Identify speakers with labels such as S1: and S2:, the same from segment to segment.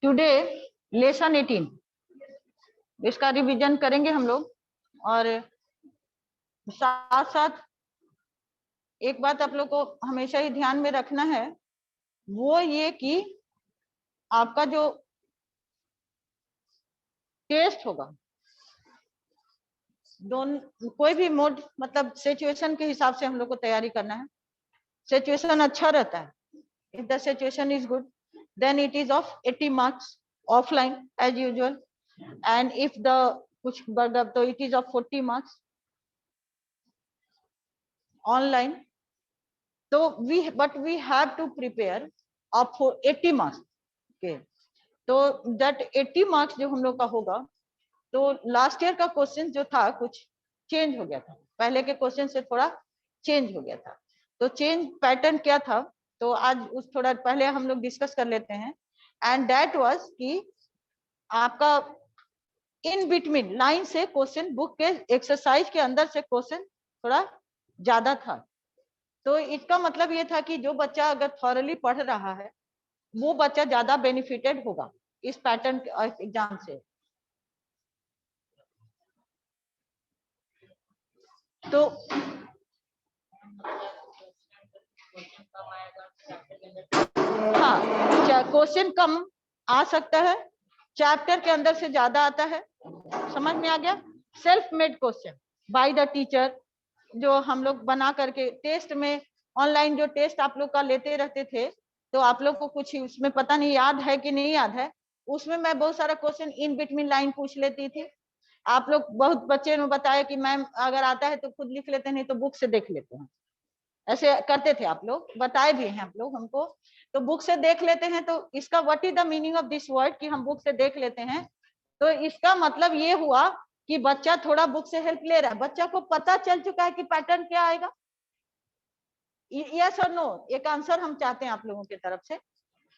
S1: Today lesson 18 इसका revision करेंगे हम लोग। और साथ साथ एक बात आप लोग को हमेशा ही ध्यान में रखना है, वो ये कि आपका जो टेस्ट होगा दोनों कोई भी मोड मतलब सिचुएशन के हिसाब से हम लोग को तैयारी करना है। सिचुएशन अच्छा रहता है, if the situation is good then it is of 80 marks offline as usual, and if the kuch badab to it is of 40 marks online. So we have to prepare of 80 marks. Okay, तो that 80 marks जो हम लोग का होगा, तो last year का question जो था कुछ चेंज हो गया था, पहले के क्वेश्चन से थोड़ा चेंज हो गया था। तो चेंज पैटर्न क्या था, तो आज उस थोड़ा पहले हम लोग डिस्कस कर लेते हैं। एंड दैट वाज कि आपका इन बिटवीन लाइन से क्वेश्चन बुक के एक्सरसाइज के अंदर से क्वेश्चन थोड़ा ज्यादा था। तो इसका मतलब ये था कि जो बच्चा अगर थॉरली पढ़ रहा है वो बच्चा ज्यादा बेनिफिटेड होगा इस पैटर्न एग्जाम से। तो हाँ, क्वेश्चन कम आ सकता है, चैप्टर के अंदर से ज्यादा आता है। समझ में आ गया? Self made question by the teacher जो हम लोग बना करके टेस्ट में, ऑनलाइन जो टेस्ट आप लोग का लेते रहते थे, तो आप लोग को कुछ उसमें पता नहीं याद है कि नहीं याद है, उसमें मैं बहुत सारा क्वेश्चन इन बिटवीन लाइन पूछ लेती थी। आप लोग बहुत बच्चे ने बताया कि मैम अगर आता है तो खुद लिख लेते हैं, नहीं तो बुक से देख लेते हैं। ऐसे करते थे आप लोग, बताए भी हैं आप लोग हमको। तो बुक से देख लेते हैं, तो इसका what is the meaning of this word कि हम बुक से देख लेते हैं, तो इसका मतलब ये हुआ कि बच्चा थोड़ा बुक से हेल्प ले रहा है, बच्चा को पता चल चुका है कि पैटर्न क्या आएगा। यस और नो, एक आंसर हम चाहते हैं आप लोगों की तरफ से।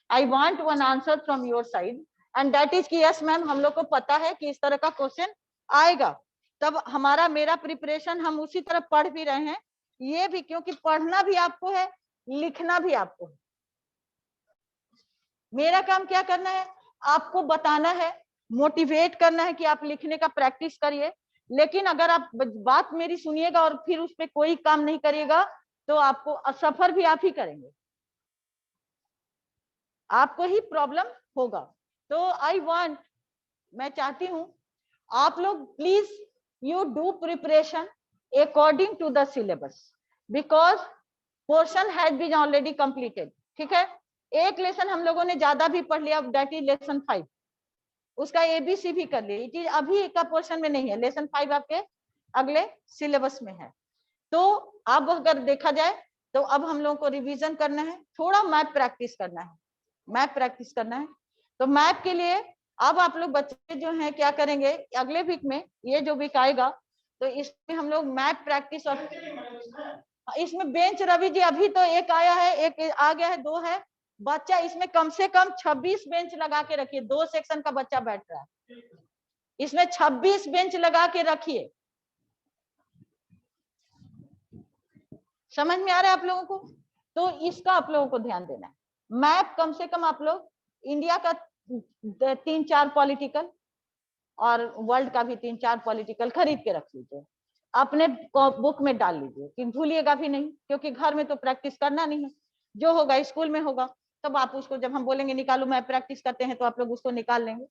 S1: I want one answer from your side and that is कि यस मैम हम लोग को पता है कि इस तरह का क्वेश्चन आएगा। तब हमारा मेरा प्रिपरेशन हम उसी तरह पढ़ भी रहे हैं, ये भी क्योंकि पढ़ना भी आपको है, लिखना भी आपको है। मेरा काम क्या करना है, आपको बताना है, मोटिवेट करना है कि आप लिखने का प्रैक्टिस करिए। लेकिन अगर आप बात मेरी सुनिएगा और फिर उस पर कोई काम नहीं करिएगा तो आपको असफर भी आप ही करेंगे, आपको ही प्रॉब्लम होगा। तो आई वांट, मैं चाहती हूं आप लोग please you do preparation according to the syllabus because portion has been already completed. ठीक है, एक लेसन हम लोगों ने ज्यादा भी पढ़ लिया, दैट इज लेसन 5, उसका एबीसी भी कर लिया। इट इज अभी का पोर्शन में नहीं है, लेसन 5 आपके अगले सिलेबस में है। तो अब अगर देखा जाए तो अब हम लोगों को रिवीजन करना है, थोड़ा मैथ प्रैक्टिस करना है, मैथ प्रैक्टिस करना है। तो मैथ के लिए अब आप लोग बच्चे जो हैं क्या करेंगे, अगले वीक में, ये जो वीक आएगा तो इसमें हम लोग मैथ प्रैक्टिस, और इसमें बेंच रवि जी अभी तो एक आया है, एक आ गया है, 2 है बच्चा, इसमें कम से कम 26 बेंच लगा के रखिए, 2 सेक्शन का बच्चा बैठ रहा है, इसमें 26 बेंच लगा के रखिए। समझ में आ रहा है आप लोगों को? तो इसका आप लोगों को ध्यान देना है। मैप कम से कम आप लोग इंडिया का 3-4 पॉलिटिकल और वर्ल्ड का भी 3-4 पॉलिटिकल खरीद के रख लीजिए, अपने बुक में डाल लीजिए कि भूलिएगा भी नहीं, क्योंकि घर में तो प्रैक्टिस करना नहीं है, जो होगा स्कूल में होगा। तब आप उसको जब हम बोलेंगे निकालो मैप प्रैक्टिस करते हैं, तो आप लोग उसको निकाल लेंगे।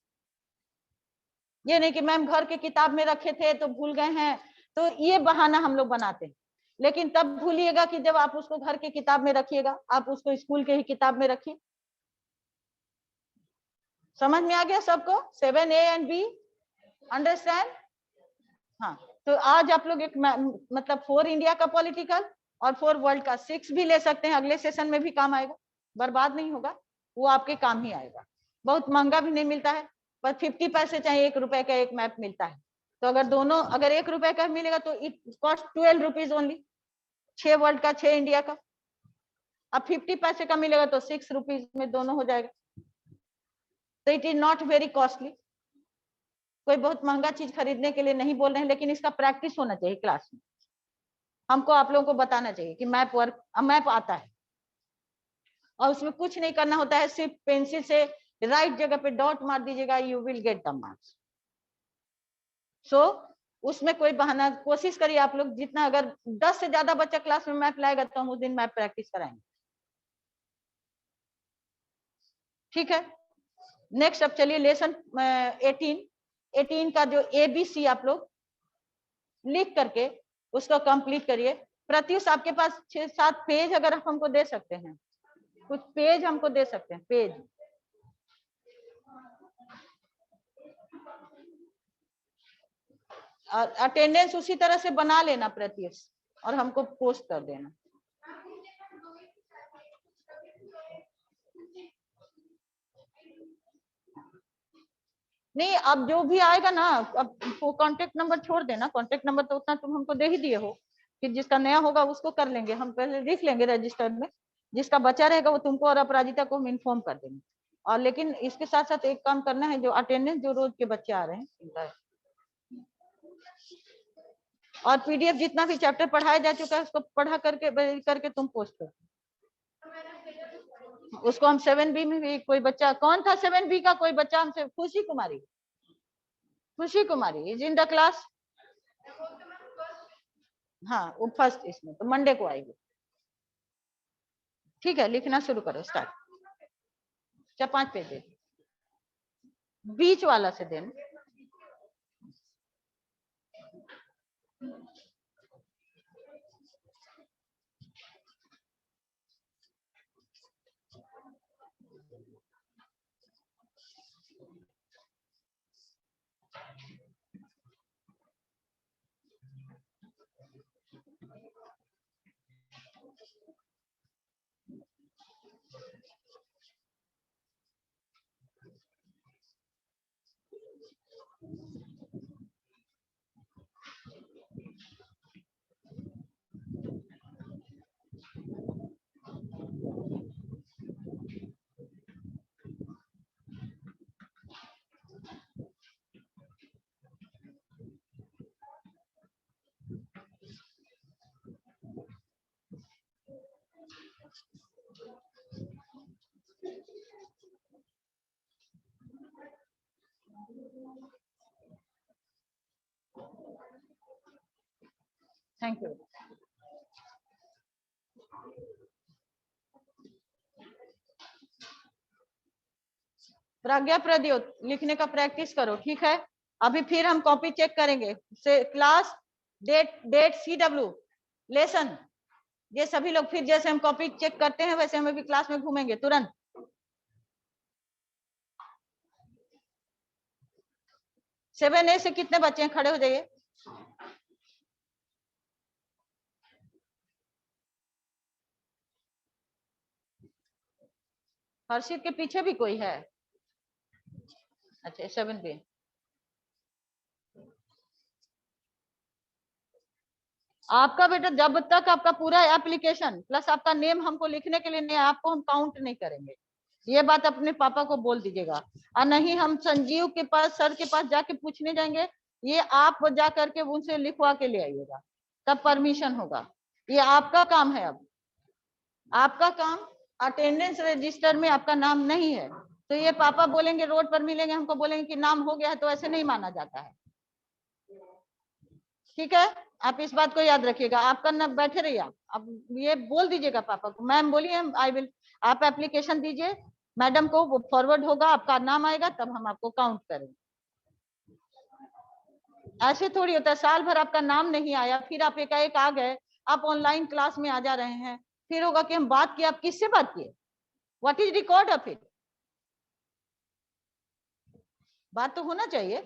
S1: ये नहीं कि मैम घर के किताब में रखे थे तो भूल गए हैं, तो ये बहाना हम लोग बनाते हैं। लेकिन तब भूलिएगा कि जब आप उसको घर की किताब में रखिएगा, आप उसको स्कूल के ही किताब में रखिए। समझ में आ गया सबको? 7A and B understand? हाँ, तो आज आप लोग एक मतलब 4 इंडिया का पॉलिटिकल और 4 वर्ल्ड का, 6 भी ले सकते हैं, अगले सेशन में भी काम आएगा, बर्बाद नहीं होगा, वो आपके काम ही आएगा। बहुत महंगा भी नहीं मिलता है, पर 50 पैसे चाहे 1 रुपए का एक मैप मिलता है। तो अगर दोनों, अगर 1 रुपए का मिलेगा तो it cost 12 rupees only, 6 world का 6 इंडिया का। अब 50 पैसे का मिलेगा तो 6 रुपीज में दोनों हो जाएगा। तो it is not very costly, कोई बहुत महंगा चीज खरीदने के लिए नहीं बोल रहे हैं, लेकिन इसका प्रैक्टिस होना चाहिए क्लास में। हमको आप लोगों को बताना चाहिए कि मैप आता है, और उसमें कुछ नहीं करना होता है, सिर्फ पेंसिल से राइट जगह पे डॉट मार दीजिएगा, you will get the marks. So उसमें कोई बहाना, कोशिश करिए आप लोग जितना, अगर 10 से ज्यादा बच्चा क्लास में मैप लाएगा तो हम उस दिन मैप प्रैक्टिस कराएंगे, ठीक है। नेक्स्ट अब चलिए लेसन 18 का जो ABC आप लोग लिख करके उसको कंप्लीट करिए। प्रत्युष आपके पास 6-7 पेज अगर आप हमको दे सकते हैं, कुछ पेज हमको दे सकते हैं, पेज। और अटेंडेंस उसी तरह से बना लेना प्रत्युष, और हमको पोस्ट कर देना। नहीं, अब जो भी आएगा ना, अब कांटेक्ट नंबर छोड़ देना, कांटेक्ट नंबर तो उतना तुम हमको दे ही दिए हो, कि जिसका नया होगा उसको कर लेंगे, हम पहले लिख लेंगे रजिस्टर में, जिसका बचा रहेगा वो तुमको और अपराजिता को हम इन्फॉर्म कर देंगे। और लेकिन इसके साथ साथ एक काम करना है, जो अटेंडेंस जो रोज के बच्चे आ रहे हैं, और PDF जितना भी चैप्टर पढ़ाया जा चुका है उसको पढ़ा करके तुम पोस्ट कर। उसको हम 7B में भी, कोई बच्चा कौन था 7B का, कोई बच्चा हमसे, खुशी कुमारी इज इन द क्लास। हाँ वो फर्स्ट, इसमें तो मंडे को आएगी, ठीक है। लिखना शुरू करो, स्टार्ट। 4-5 पेज दे, बीच वाला से देना। Thank you. प्रज्ञा प्रद्योत लिखने का प्रैक्टिस करो, ठीक है। अभी फिर हम कॉपी चेक करेंगे, से क्लास डेट CW लेसन, ये सभी लोग फिर जैसे हम कॉपी चेक करते हैं वैसे हम भी क्लास में घूमेंगे तुरंत। सेवन ए से कितने बच्चे हैं, खड़े हो जाइए। हर्षित के पीछे भी कोई है? अच्छा 7B। आपका बेटा जब तक आपका पूरा एप्लीकेशन प्लस आपका नेम हमको लिखने के लिए नहीं, आपको हम काउंट नहीं करेंगे, ये बात अपने पापा को बोल दीजिएगा। और नहीं, हम संजीव के पास, सर के पास जाके पूछने जाएंगे, ये आप जा करके उनसे लिखवा के ले आइएगा, तब परमिशन होगा। ये आपका काम है। अब आपका काम, अटेंडेंस रजिस्टर में आपका नाम नहीं है, तो ये पापा बोलेंगे, रोड पर मिलेंगे हमको बोलेंगे कि नाम हो गया है, तो ऐसे नहीं माना जाता है, ठीक है। आप इस बात को याद रखिएगा, आपका न बैठे रहिए, आप ये बोल दीजिएगा पापा को, मैम बोलिए आई विल, आप एप्लीकेशन दीजिए मैडम को, वो फॉरवर्ड होगा, आपका नाम आएगा तब हम आपको काउंट करेंगे। ऐसे थोड़ी होता है, साल भर आपका नाम नहीं आया, फिर आप एकाएक आ गए, आप ऑनलाइन क्लास में आ जा रहे हैं, फिर होगा कि हम बात किए, आप किससे बात किए, what is record of it, बात तो होना चाहिए।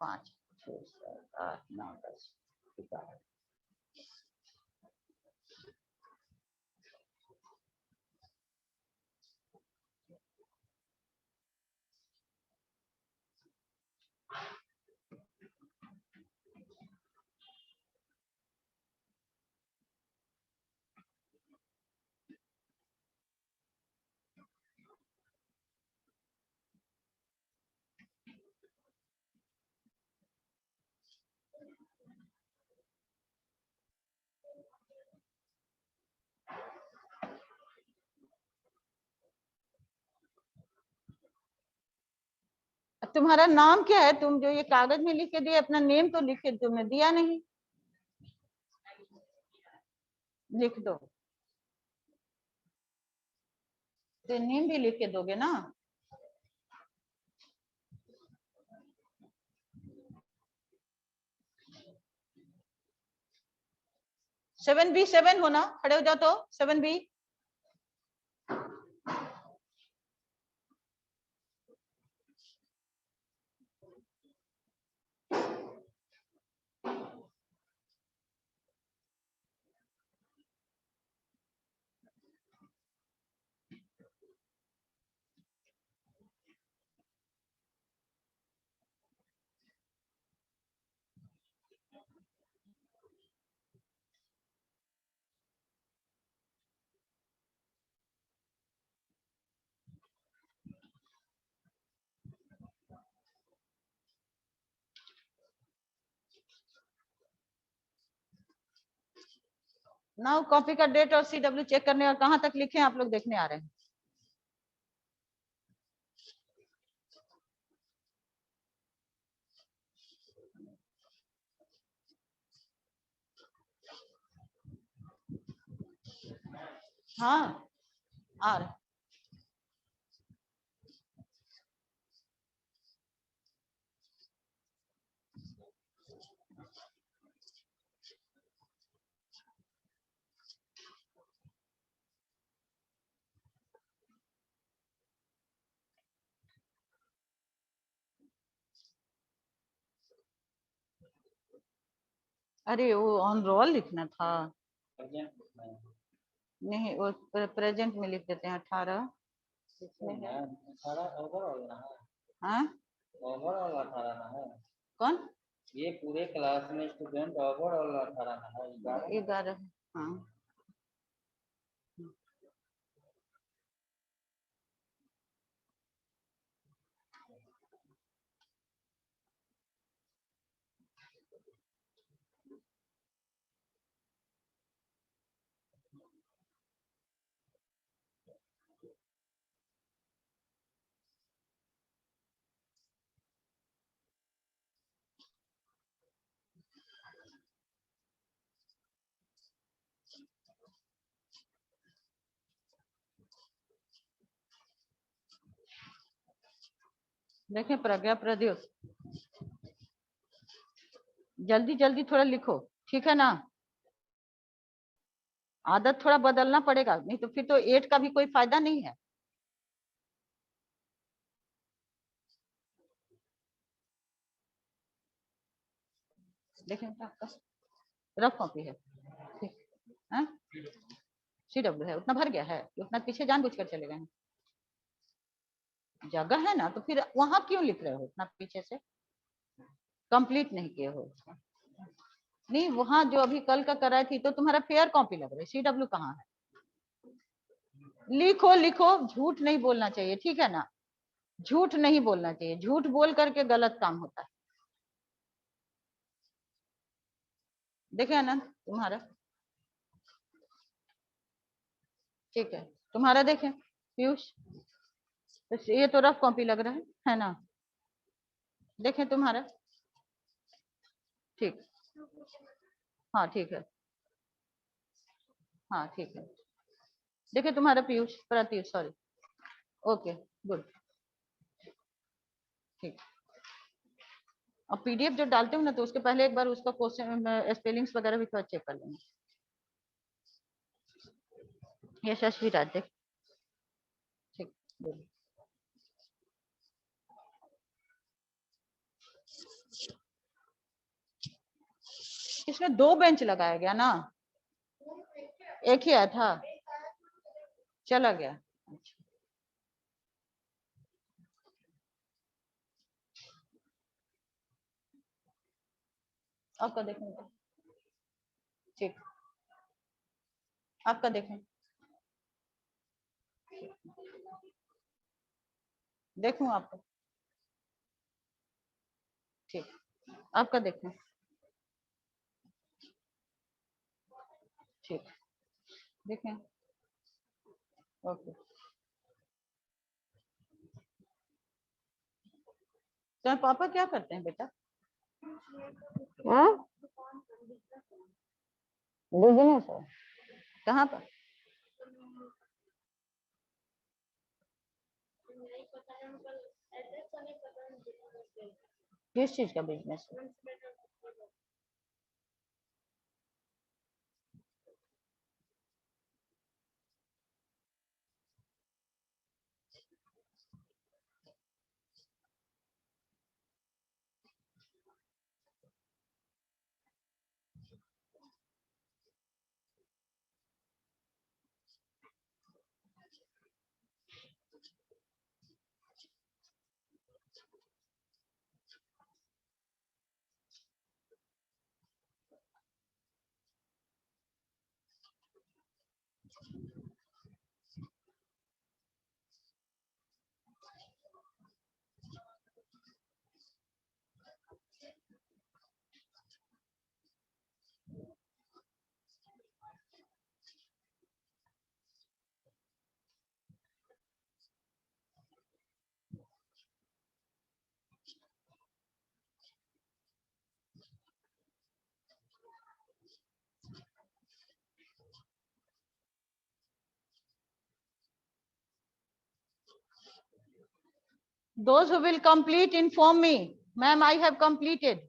S1: 5, 6, 7, 8, 9, 10, 11। तुम्हारा नाम क्या है? तुम जो ये कागज में लिख के दिए, अपना नेम तो लिख के तुमने दिया नहीं, लिख दो, तो नेम भी लिख के दोगे ना। 7B7 हो ना, खड़े हो जाओ तो 7B। नाउ कॉपी का डेट और CW चेक करने, और कहाँ तक लिखे आप लोग देखने आ रहे हैं। हाँ आ रहे। अरे वो ऑन रोल लिखना था, नहीं वो प्रेजेंट में लिख देते हैं 18। हाँ कौन?
S2: ये पूरे क्लास में स्टूडेंट ओवरऑल 18 है,
S1: 11। हाँ देखें प्रज्ञा प्रद्युत, जल्दी जल्दी थोड़ा लिखो, ठीक है ना। आदत थोड़ा बदलना पड़ेगा, नहीं तो फिर तो 8 का भी कोई फायदा नहीं है। देखें आपका रफ कॉपी है, ठीक है। CW है, उतना भर गया है, उतना पीछे जानबूझकर चले गए हैं। जगह है ना, तो फिर वहां क्यों लिख रहे हो उतना पीछे से, कंप्लीट नहीं किए हो। नहीं वहां जो अभी कल का कराई थी तो तुम्हारा फेयर कॉपी लग रहा है, CW कहाँ है? लिखो लिखो, झूठ नहीं बोलना चाहिए, ठीक है ना। झूठ नहीं बोलना चाहिए, झूठ बोल करके गलत काम होता है। देखे आनंद तुम्हारा, ठीक है तुम्हारा देखें पीयूष, तो ये तो रफ कॉपी लग रहा है ना। देखें तुम्हारा, ठीक, हाँ ठीक है, हाँ ठीक है। देखे तुम्हारा Piyush, Pratyush sorry, okay good, ठीक। अब PDF जो डालते हो ना, तो उसके पहले एक बार उसका क्वेश्चन स्पेलिंग्स वगैरह भी थोड़ा चेक कर लेंगे। यशस्वी राज देख, ठीक गुड। इसमें 2 बेंच लगाया गया ना, एक ही आया था, चला गया। आपका देखें, ठीक, आपका देखें, देखूं आपका, ठीक, आपका देखें, ठीक, देखें, ओके। तो पापा क्या करते हैं बेटा?
S3: बिजनेस है।
S1: कहाँ पर? किस चीज का बिजनेस है? Those who will complete, inform me. Ma'am, I have completed.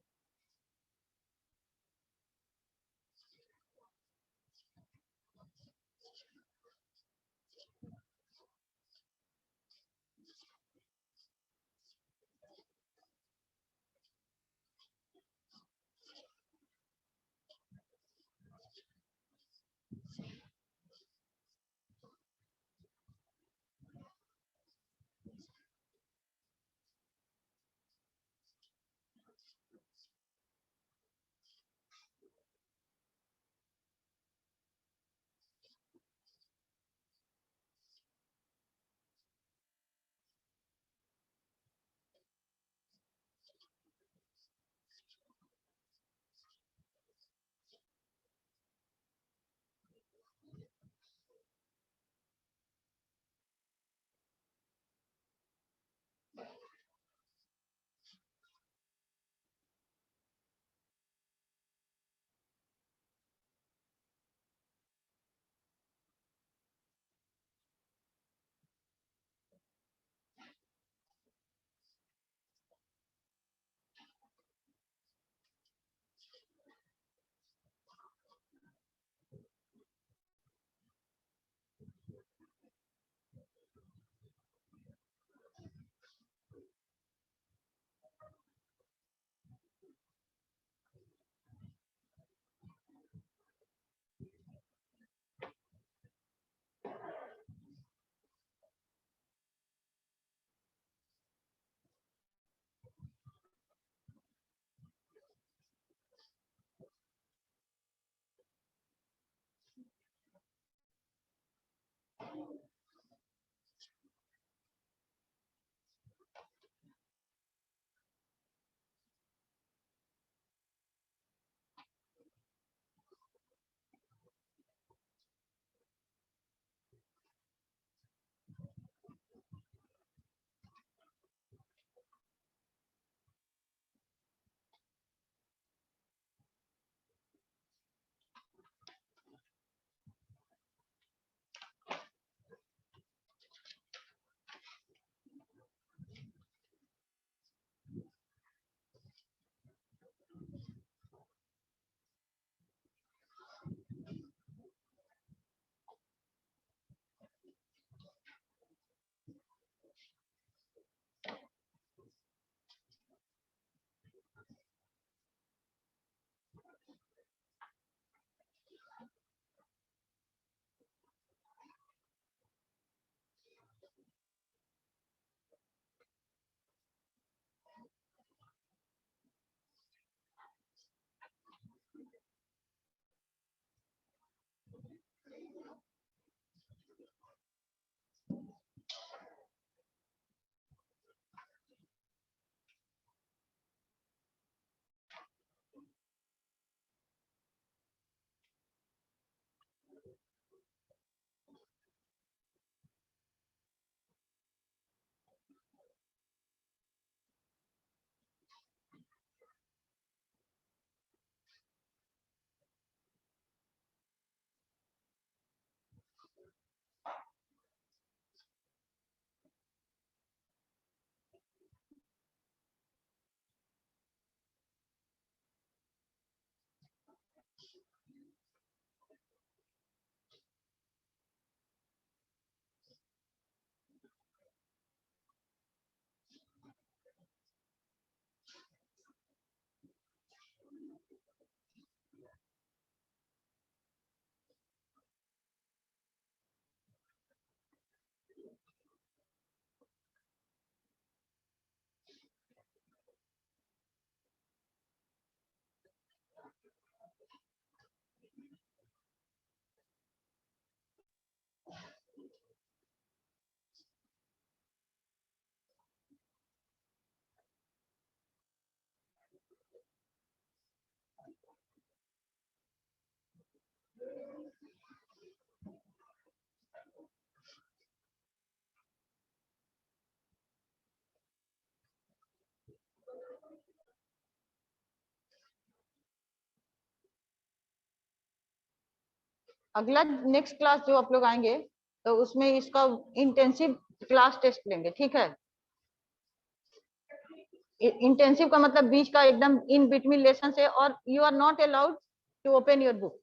S1: अगला नेक्स्ट क्लास जो आप लोग आएंगे तो उसमें इसका इंटेंसिव क्लास टेस्ट लेंगे, ठीक है। इंटेंसिव का मतलब बीच का एकदम इन बिटवीन लेसन से, और you are not allowed to open your book.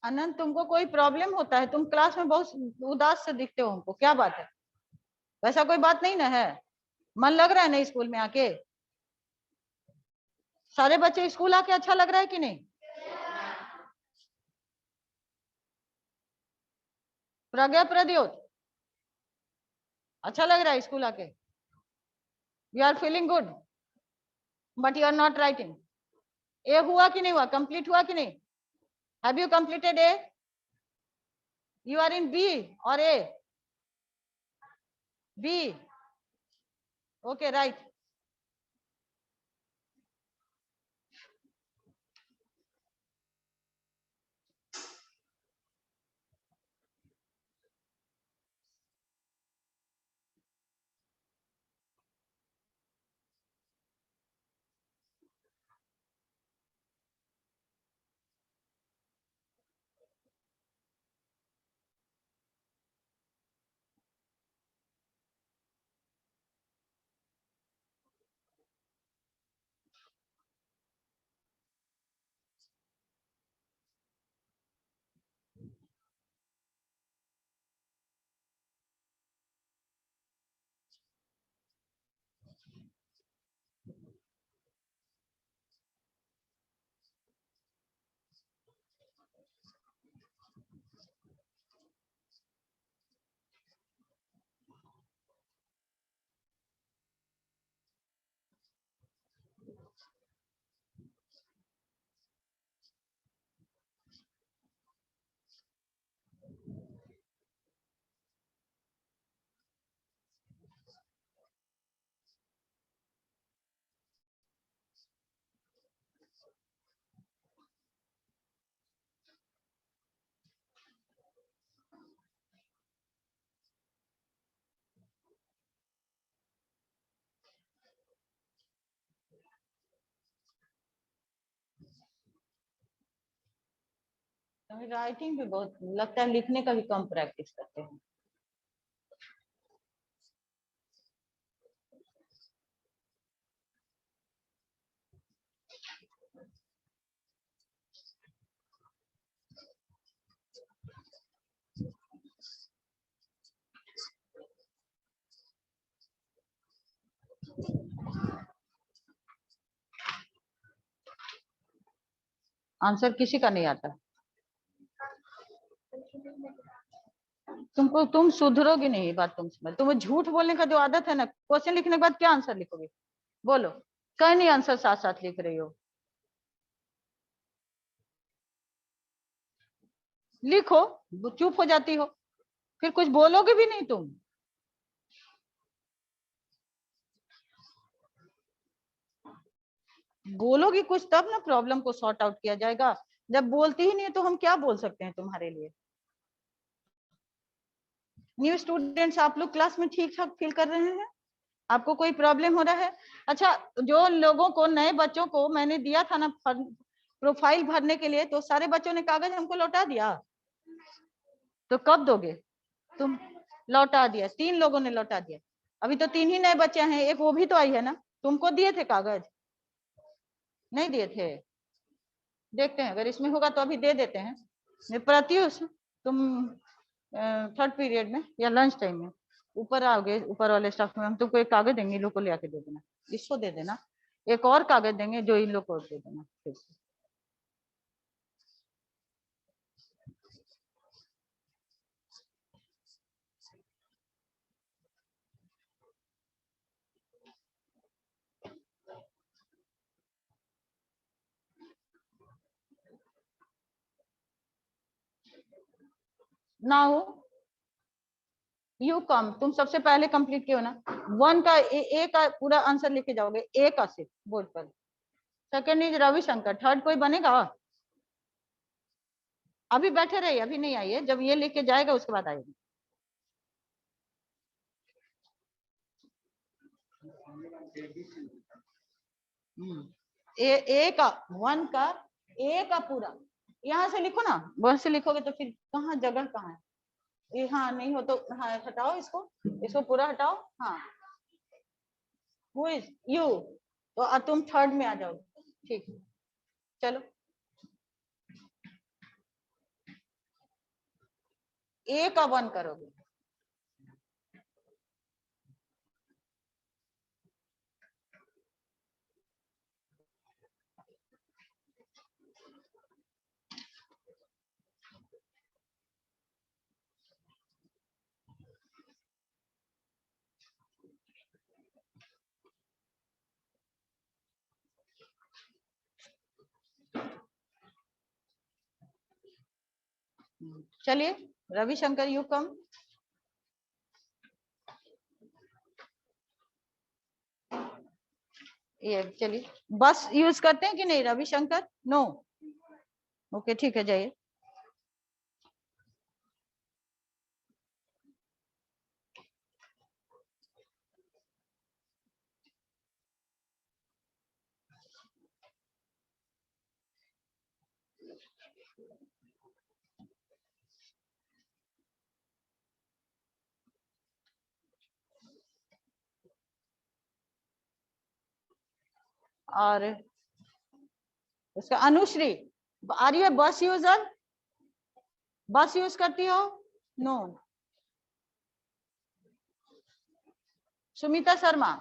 S1: Anant, तुमको कोई प्रॉब्लम होता है? तुम क्लास में बहुत उदास से दिखते हो, हमको क्या बात है? वैसा कोई बात नहीं ना है? मन लग रहा है ना स्कूल में आके? सारे बच्चे स्कूल आके अच्छा लग रहा है कि नहीं? प्रज्ञा, प्रद्योत, अच्छा लग रहा है स्कूल आके? You are feeling good, but you are not writing. A हुआ कि नहीं हुआ, कंप्लीट हुआ कि नहीं? Have you completed A? You are in B और A? B, okay, right. Writing भी बहुत लगता है, लिखने का भी कम प्रैक्टिस करते हैं। आंसर किसी का नहीं आता। तुम सुधरोगे नहीं, ये बात तुम समझ। तुम्हें झूठ बोलने का जो आदत है ना, क्वेश्चन लिखने के बाद क्या आंसर लिखोगे? बोलो, कहीं नहीं आंसर साथ साथ लिख रही हो। लिखो, चुप हो जाती हो, फिर कुछ बोलोगे भी नहीं तुम। बोलोगी कुछ तब ना प्रॉब्लम को सॉर्ट आउट किया जाएगा। जब बोलती ही नहीं है तो हम क्या बोल सकते हैं तुम्हारे लिए? न्यू स्टूडेंट्स, आप लोग क्लास में ठीक ठाक फील कर रहे हैं? आपको कोई प्रॉब्लम हो रहा है? अच्छा, जो लोगों को, नए बच्चों को मैंने दिया था ना प्रोफाइल भरने के लिए, तो सारे बच्चों ने कागज हमको लौटा दिया। तो कब दोगे तुम? लौटा दिया, 3 लोगों ने लौटा दिया। अभी तो 3 ही नए बच्चे हैं, एक वो भी तो आई है ना। तुमको दिए थे कागज? नहीं दिए थे। देखते हैं, अगर इसमें होगा तो अभी दे देते हैं। प्रत्युष, तुम 3rd पीरियड में या लंच टाइम में ऊपर आओगे, ऊपर वाले स्टाफ में हम तुमको एक कागज देंगे, इन लोग को ले आके दे देना। इसको दे देना, एक और कागज देंगे जो इन लोग को दे देना फिर से। नाउ यू कम, तुम सबसे पहले कंप्लीट किया ना। 1 का ए का पूरा आंसर लिखे जाओगे, ए का सिर्फ बोर्ड पर। सेकंड इज रविशंकर, थर्ड कोई बनेगा? अभी बैठे रहिए, अभी नहीं आइए, जब ये लेके जाएगा उसके बाद आइए। ए का 1 का ए का पूरा यहाँ से लिखो ना, वहां से लिखोगे तो फिर कहाँ जगह कहाँ है? ये हाँ नहीं हो तो हाँ हटाओ इसको, इसको पूरा हटाओ। हाँ, हु इज यू, तो तुम 3rd में आ जाओगे। ठीक है, चलो ए का 1 करोगे। चलिए रविशंकर यू कम। ये चलिए, बस यूज करते हैं कि नहीं रविशंकर? नो, ओके ठीक है, जाइए। और उसका अनुश्री, आर यू बस यूजर? बस यूज करती हो? नो। सुमिता शर्मा,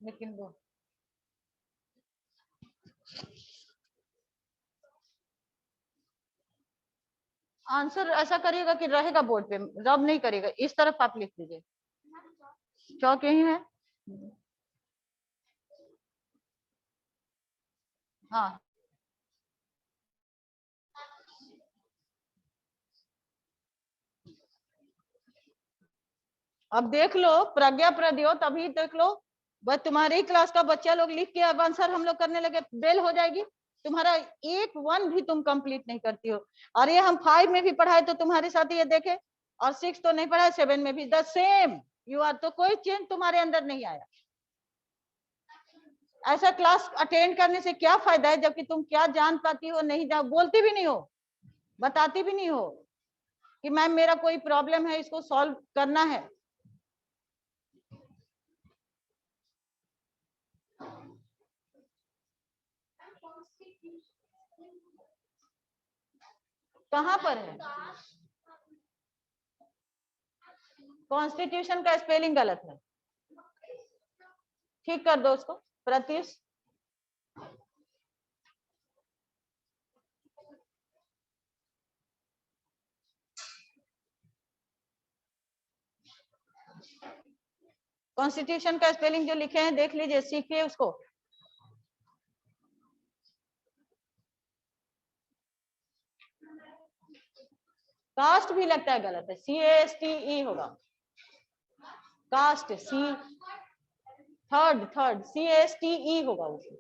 S1: लेकिन वो आंसर ऐसा करिएगा कि रहेगा बोर्ड पे, रब नहीं करिएगा, इस तरफ आप लिख दीजिए। चौक यही है। हाँ अब देख लो प्रज्ञा प्रद्योत, अभी देख लो बस तुम्हारी क्लास का बच्चा लोग लिख के अब आंसर हम लोग करने लगे, बेल हो जाएगी। तुम्हारा एक वन भी तुम कंप्लीट नहीं करती हो। और ये हम 5 में भी पढ़ाए तो तुम्हारे साथ ये देखे, और 6 तो नहीं पढ़ाए, 7 में भी द सेम यू आर। तो कोई चेंज तुम्हारे अंदर नहीं आया। ऐसा क्लास अटेंड करने से क्या फायदा है जबकि तुम क्या जान पाती हो, नहीं जान, बोलती भी नहीं हो, बताती भी नहीं हो कि मैम मेरा कोई प्रॉब्लम है, इसको सॉल्व करना है। कहाँ पर है? कॉन्स्टिट्यूशन का स्पेलिंग गलत है, ठीक कर दो उसको प्रत्युष। कॉन्स्टिट्यूशन का स्पेलिंग जो लिखे हैं देख लीजिए, सीखिए उसको। कास्ट भी लगता है गलत है, CASTE होगा। कास्ट थर्ड CASTE होगा उसको।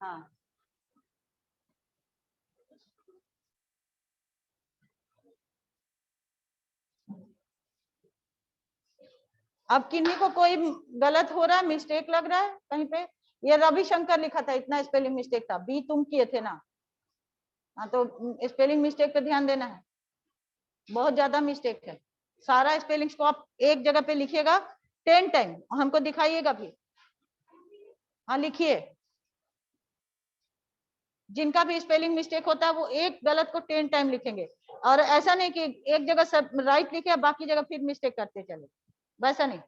S1: हाँ अब किन्हीं को कोई गलत हो रहा है, मिस्टेक लग रहा है कहीं पे, ये रविशंकर लिखा था, इतना स्पेलिंग मिस्टेक था, बी तुम किए थे ना। हाँ तो स्पेलिंग मिस्टेक पे ध्यान देना है, बहुत ज्यादा मिस्टेक है। सारा स्पेलिंग्स को आप एक जगह पे लिखिएगा 10 टाइम, हमको दिखाइएगा भी। हाँ लिखिए, जिनका भी स्पेलिंग मिस्टेक होता है वो एक गलत को 10 टाइम लिखेंगे। और ऐसा नहीं कि एक जगह सब राइट लिखे बाकी जगह फिर मिस्टेक करते चले, वैसा नहीं।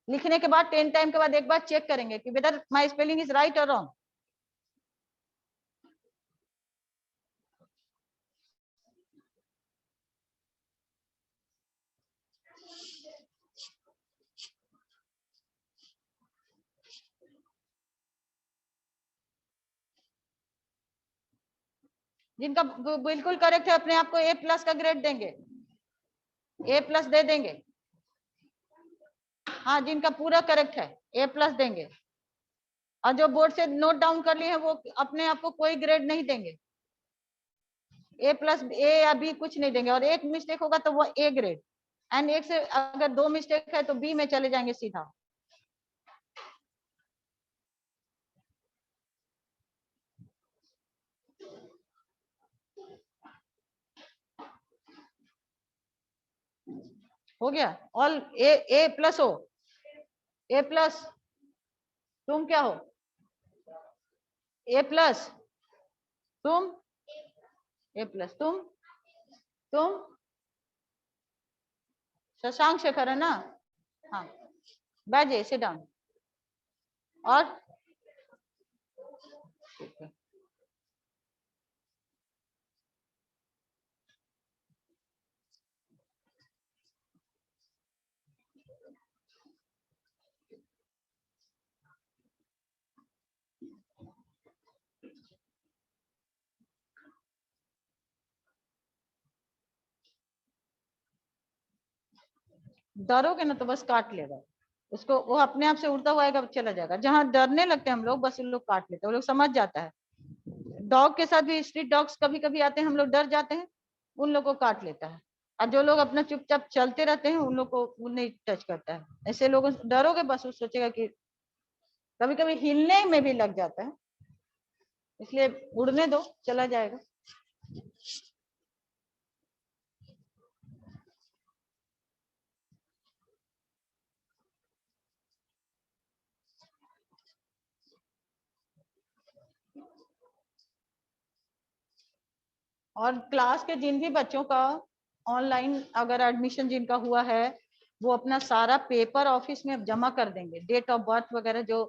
S1: लिखने के बाद 10 टाइम के बाद एक बार चेक करेंगे कि whether my spelling is right और रॉन्ग। जिनका बिल्कुल करेक्ट है अपने आप को A+ का ग्रेड देंगे, A+ दे देंगे। हाँ जिनका पूरा करेक्ट है A+ देंगे, और जो बोर्ड से नोट डाउन कर लिए हैं वो अपने आप को कोई ग्रेड नहीं देंगे, A+ A या B कुछ नहीं देंगे। और एक मिस्टेक होगा तो वो A ग्रेड, एंड एक से अगर 2 मिस्टेक है तो B में चले जाएंगे सीधा। हो गया ऑल A+ हो, A+। तुम क्या हो? A+। तुम A+। तुम शशांक शेखर है ना? हाँ बैठ जाइए, सिट डाउन। और ठीक है। डरोगे ना तो बस काट लेगा उसको, वो अपने आप से उड़ता हुआ आएगा, चला जाएगा। जहां डरने लगते हैं हम लोग बस उन लोग काट लेते हैं, वो लोग समझ जाता है। डॉग के साथ भी, स्ट्रीट डॉग्स कभी कभी आते हैं, हम लोग डर जाते हैं, उन लोग को काट लेता है। और जो लोग अपना चुपचाप चलते रहते हैं उन लोग को वो नहीं टच करता है। ऐसे लोगों से डरोगे बस वो सोचेगा कि, कभी कभी हिलने में भी लग जाता है, इसलिए उड़ने दो, चला जाएगा। और क्लास के जिन भी बच्चों का ऑनलाइन अगर एडमिशन जिनका हुआ है, वो अपना सारा पेपर ऑफिस में जमा कर देंगे, डेट ऑफ बर्थ वगैरह, जो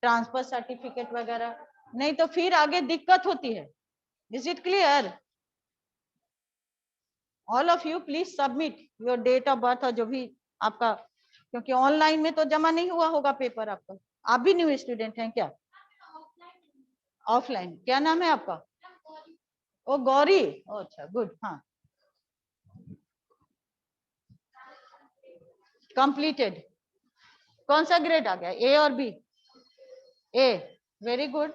S1: ट्रांसफर सर्टिफिकेट वगैरह, नहीं तो फिर आगे दिक्कत होती है। Is it clear? All of you please submit your date of birth और जो भी आपका क्योंकि ऑनलाइन में तो जमा नहीं हुआ होगा पेपर आपका। आप भी न्यू स्टूडेंट हैं क्या? ऑफलाइन। क्या नाम है आपका? ओ गौरी। ओ अच्छा, गुड। हाँ, कंप्लीटेड। कौन सा ग्रेड आ गया, ए और बी? ए, वेरी गुड।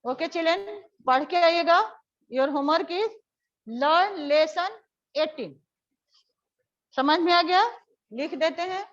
S1: ओके चिल्ड्रन, पढ़ के आइएगा। Your homework is learn lesson 18। समझ में आ गया? लिख देते हैं।